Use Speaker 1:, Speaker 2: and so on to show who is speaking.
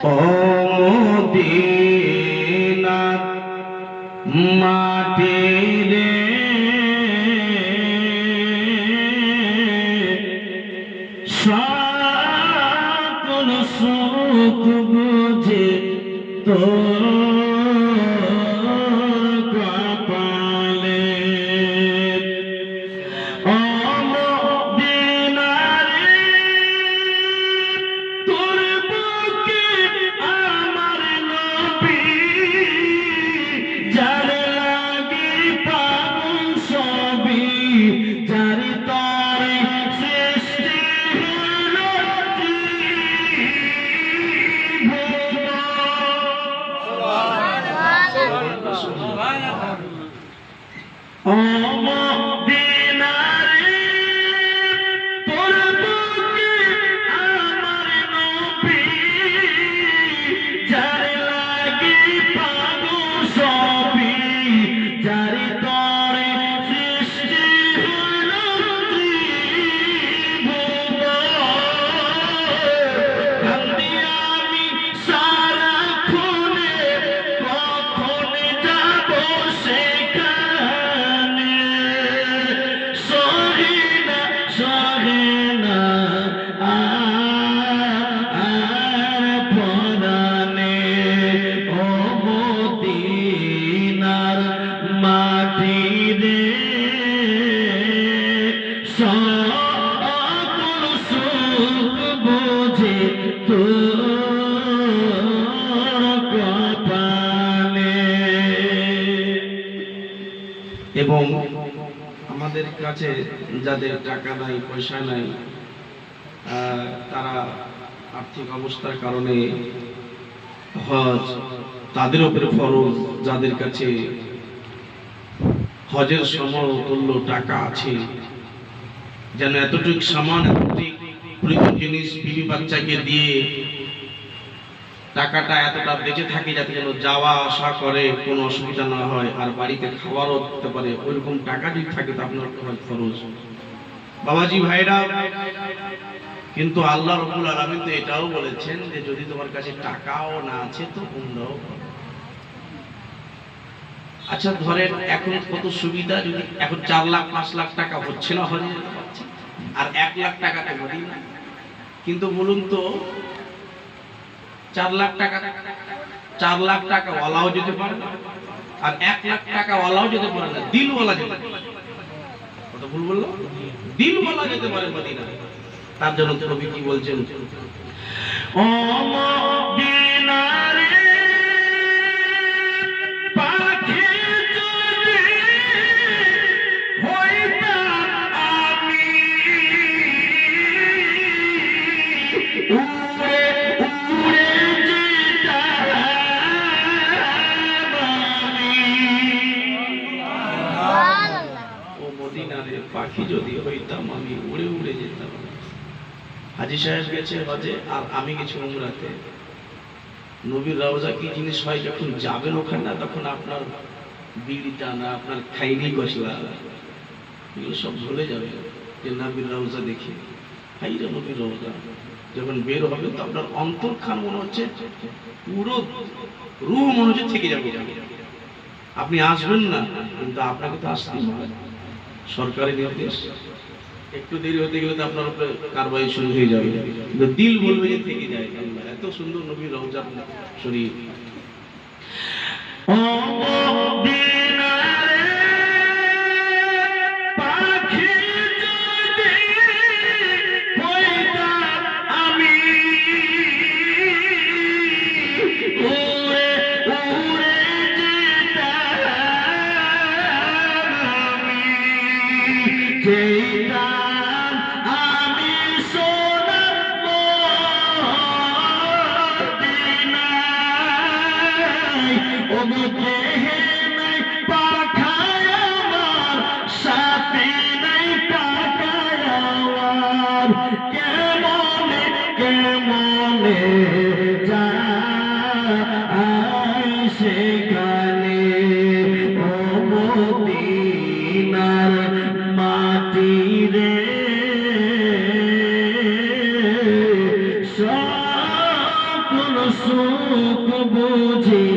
Speaker 1: ও মদিনার মাটি রে, সকল সুখ বুঝে তোর কপালে। ও মদিনার তোর বুকে আমার নবী, যার লাগি পাগল সবই, যার তরে সৃষ্টি হলো ও মদিনার তোর বুকে আমার নবী, যার লাগি পাগল সবই, যার তরে সৃষ্টি হলো কান্দি আমি সারাক্ষণে, কখন যাব সেখানে, সহে না আর পরানে। ও মদিনার মাটি রে, সকল সুখ বুঝে তোর কপালে। এবং আমাদের কাছে যাদের টাকা নাই, পয়সা নাই, তারা আর্থিক অবস্থার কারণে হজ তাদের উপরে ফরজ, যাদের কাছে হজের সমতুল্য টাকা আছে, যেন এতটুকু সামান, এতটুকু প্রয়োজন জিনিস বিবি বাচ্চাকে দিয়ে টাকাটা এতটা বেঁচে থাকে, যাতে যেন যাওয়া আসা করে কোনো অসুবিধা না হয়, আর বাড়িতে খাবারও দিতে পারে, ওইরকম টাকা যদি থাকে তো আপনার খরচ। বাবাজি ভাইরা, কিন্তু আল্লাহ রাব্বুল আলামিন তো এটাও বলেছেন যে যদি তোমার কাছে টাকাও না আছে তো উমরাও করো। আচ্ছা ধরেন এখন কত সুবিধা, যদি এখন 4 লাখ 5 লাখ টাকা হচ্ছে না হজে যেতে পারছে, আর 1 লাখ টাকাতে মদিনা। কিন্তু বলুন তো 4 লাখ টাকা ওয়ালাও যেতে পারে না, আর 1 লাখ টাকা ওয়ালাও যেতে পারে না, দিলওয়ালা যেতে পারে। কত ভুল বললো? দিলওয়ালা যেতে পারে মদিনা। তার জন্য কবি কি বলছেন? ও মদিনা রে পাখি যদি হইতাম আমি, উড়ে উড়ে যেতাম আমি। ও মদিনা রে পাখি যদি হইতাম আমি, উড়ে উড়ে যেতাম। হাজী সাহেব গেছে হজে, আর আমি গেছি উমরাতে। নবীর রওজা কি জিনিস হয়, যখন যাবেন ওখানে না, তখন আপনার বিড়ি টানা, আপনার খাইনি গসলা, এগুলো সব ভুলে যাবে যে নবীর রওজা দেখে। হাইরে নবীর রওজা যখন বের হবে তো আপনার অন্তরখান মনে হচ্ছে, পুরো রূহ মনে হচ্ছে থেকে যাবে। আপনি আসবেন না, কিন্তু আপনাকে তো আসতেই হবে, সরকারি নির্দেশ। একটু দেরি হতে গেলে তো আপনার উপরে কারবাই শুরু হয়ে যাবে, কিন্তু দিল বলবে যে থেকে যায়। এত সুন্দর নবীর রওজা শরীফ। ও মদিনা রে পাখি যদি হইতাম আমি, উড়ে উড়ে যেতাম আমি। যেতাম আমি সোনার মদিনায়, ও দেহে নাই পাখায় আমার, সাথে নাই টাকায় আমার, কেমনে কেমনে যাই সেখানে। ও মদিনার মাটি রে, সকল সুখ
Speaker 2: দুঃখ বুঝে